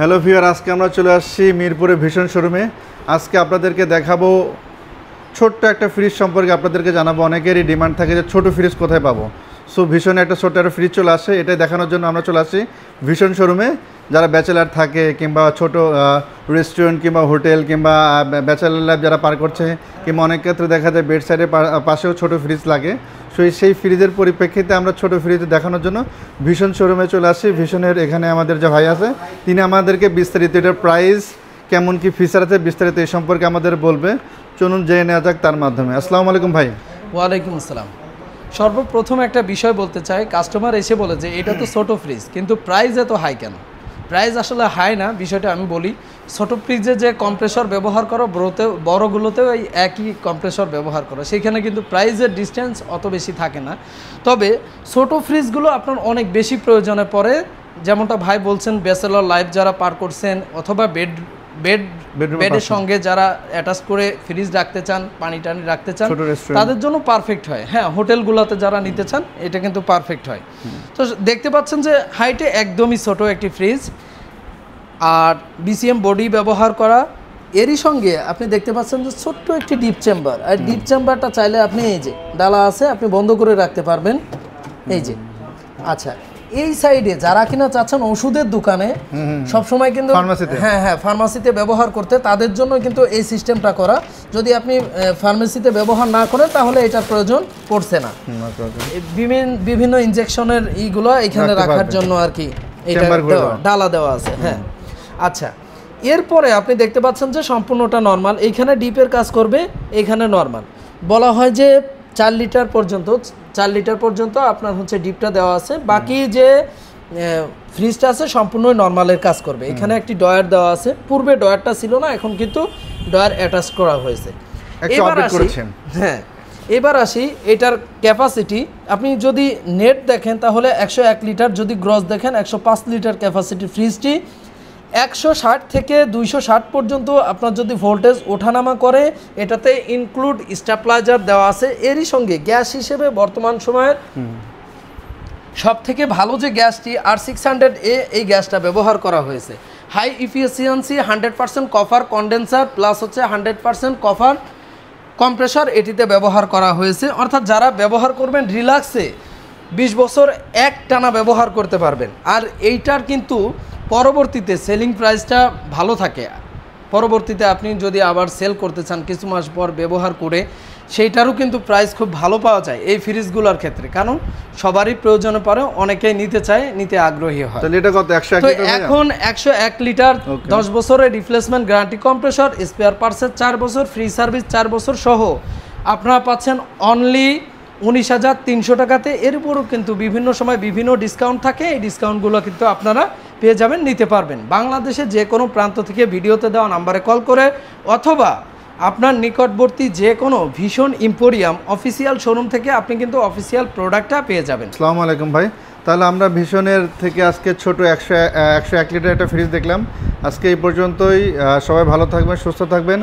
Hello viewer, আজকে আমরা চলে আসছি মিরপুরে ভীষণ শোরুমে। আজকে আপনাদেরকে দেখাবো ছোট্ট একটা ফ্রিজ সম্পর্কে। আপনাদেরকে জানাবো, অনেকেরই ডিমান্ড থাকে যে ছোটো ফ্রিজ কোথায় পাবো। সো ভীষণে একটা ছোট্ট একটা ফ্রিজ চলে আসে, এটাই দেখানোর জন্য আমরা চলে আসছি ভীষণ শোরুমে। যারা ব্যাচেলার থাকে কিংবা ছোট রেস্টুরেন্ট কিংবা হোটেল কিংবা ব্যাচেলার লাইফ যারা পার করছে, কিংবা অনেক ক্ষেত্রে দেখা যায় বেড সাইডের পাশেও ছোটো ফ্রিজ লাগে। সেই ফ্রিজের পরিপ্রেক্ষিতে আমরা ছোটো ফ্রিজ দেখানোর জন্য ভীষণ শোরুমে চলে আসি। ভীষণের এখানে আমাদের যে ভাই আছে, তিনি আমাদেরকে বিস্তারিত এটার প্রাইস কেমন কি ফিচার আছে বিস্তারিত এই সম্পর্কে আমাদের বলবে। চলুন জেনে নেওয়া যাক তার মাধ্যমে। আসসালামু আলাইকুম ভাই। ওয়ালাইকুম আসসালাম। সর্বপ্রথম একটা বিষয় বলতে চাই, কাস্টমার এসে বলে যে এটা তো ছোটো ফ্রিজ, কিন্তু প্রাইস এত হাই কেন? প্রাইস আসলে হাই না, বিষয়টা আমি বলি। ছোটো ফ্রিজে যে কম্প্রেসর ব্যবহার করো, বড়গুলোতেও এই একই কম্প্রেসর ব্যবহার করো, সেখানে কিন্তু প্রাইসের ডিস্টেন্স অত বেশি থাকে না। তবে ছোটো ফ্রিজগুলো আপনার অনেক বেশি প্রয়োজনে পড়ে, যেমনটা ভাই বলছেন ব্যাচেলর লাইফ যারা পার করছেন, অথবা বেডের সঙ্গে যারা অ্যাটাচ করে ফ্রিজ রাখতে চান, পানি টানি রাখতে চান, তাদের জন্য পারফেক্ট হয়। হ্যাঁ, হোটেলগুলোতে যারা নিতে চান এটা কিন্তু পারফেক্ট হয়। তো দেখতে পাচ্ছেন যে হাইটে একদমই ছোট একটি ফ্রিজ, আর বিসিএম বডি ব্যবহার করা। এরই সঙ্গে আপনি দেখতে পাচ্ছেন যে ছোট্ট একটি ডিপ চেম্বার, আর ডিপ চেম্বারটা চাইলে আপনি এই যে ডালা আছে, আপনি বন্ধ করে রাখতে পারবেন। এই যে আচ্ছা, এই সাইডে যারা কিনা চাচ্ছেন ওষুধের দোকানে সবসময় কিন্তু ফার্মাসিতে ব্যবহার করতে, তাদের জন্য কিন্তু এই সিস্টেমটা করা। যদি আপনি ফার্মেসিতে ব্যবহার না করেন তাহলে এটার প্রয়োজন পড়ছে না। বিভিন্ন ইনজেকশনের এইগুলো এখানে রাখার জন্য আর কি এটা ডালা দেওয়া আছে। হ্যাঁ, আচ্ছা, এরপরে আপনি দেখতে পাচ্ছেন যে সম্পূর্ণটা নর্মাল। এইখানে ডিপের কাজ করবে, এখানে নর্মাল। বলা হয় যে 4 লিটার পর্যন্ত আপনার হচ্ছে ডিপটা দেওয়া আছে। বাকি যে ফ্রিজটা আছে সম্পূর্ণই নর্মালের কাজ করবে। এখানে একটি ডয়ার দেওয়া আছে, পূর্বে ডয়ারটা ছিল না, এখন কিন্তু ডয়ার অ্যাটাচ করা হয়েছে। এবার আসি এটার ক্যাপাসিটি। আপনি যদি নেট দেখেন তাহলে 101 লিটার, যদি গ্রস দেখেন 105 লিটার ক্যাপাসিটি ফ্রিজটি। 160 থেকে 260 পর্যন্ত আপনার যদি ভোল্টেজ ওঠানামা করে, এটাতে ইনক্লুড স্টেবিলাইজার দেওয়া আছে। এরই সঙ্গে গ্যাস হিসেবে বর্তমান সময়ের সব থেকে ভালো যে গ্যাসটি R600A, এই গ্যাসটা ব্যবহার করা হয়েছে। High efficiency, 100% copper condenser plus হচ্ছে 100% কপার কম্প্রেসর এটিতে ব্যবহার করা হয়েছে। অর্থাৎ যারা ব্যবহার করবেন রিল্যাক্সে 20 বছর এক টানা ব্যবহার করতে পারবেন। আর এইটার কিন্তু পরবর্তীতে সেলিং প্রাইসটা ভালো থাকে। পরবর্তীতে আপনি যদি আবার সেল করতে চান কিছু মাস পর ব্যবহার করে, সেইটারও কিন্তু প্রাইস খুব ভালো পাওয়া যায় এই ফ্রিজগুলোর ক্ষেত্রে। কারণ সবারই প্রয়োজনে পড়ে, অনেকেই নিতে চায়, নিতে আগ্রহী হয়। এখন 101 লিটার 10 বছরের রিপ্লেসমেন্ট গ্যারান্টি, কম্প্রেসর, স্পেয়ার পার্টসের 4 বছর, ফ্রি সার্ভিস 4 বছর সহ আপনারা পাচ্ছেন অনলি 19,300 টাকাতে। এর উপরও কিন্তু বিভিন্ন সময় বিভিন্ন ডিসকাউন্ট থাকে, এই ডিসকাউন্টগুলো কিন্তু আপনারা পেয়ে যাবেন, নিতে পারবেন। বাংলাদেশে যে কোনো প্রান্ত থেকে ভিডিওতে দেওয়া নাম্বারে কল করে, অথবা আপনার নিকটবর্তী যে কোনো ভীষণ এম্পোরিয়াম অফিসিয়াল শোরুম থেকে আপনি কিন্তু অফিসিয়াল প্রোডাক্টটা পেয়ে যাবেন। আসসালামু আলাইকুম ভাই। তাহলে আমরা ভীষণের থেকে আজকে ছোট 101 লিটার একটা ফ্রিজ দেখলাম। আজকে এই পর্যন্তই। সবাই ভালো থাকবেন, সুস্থ থাকবেন।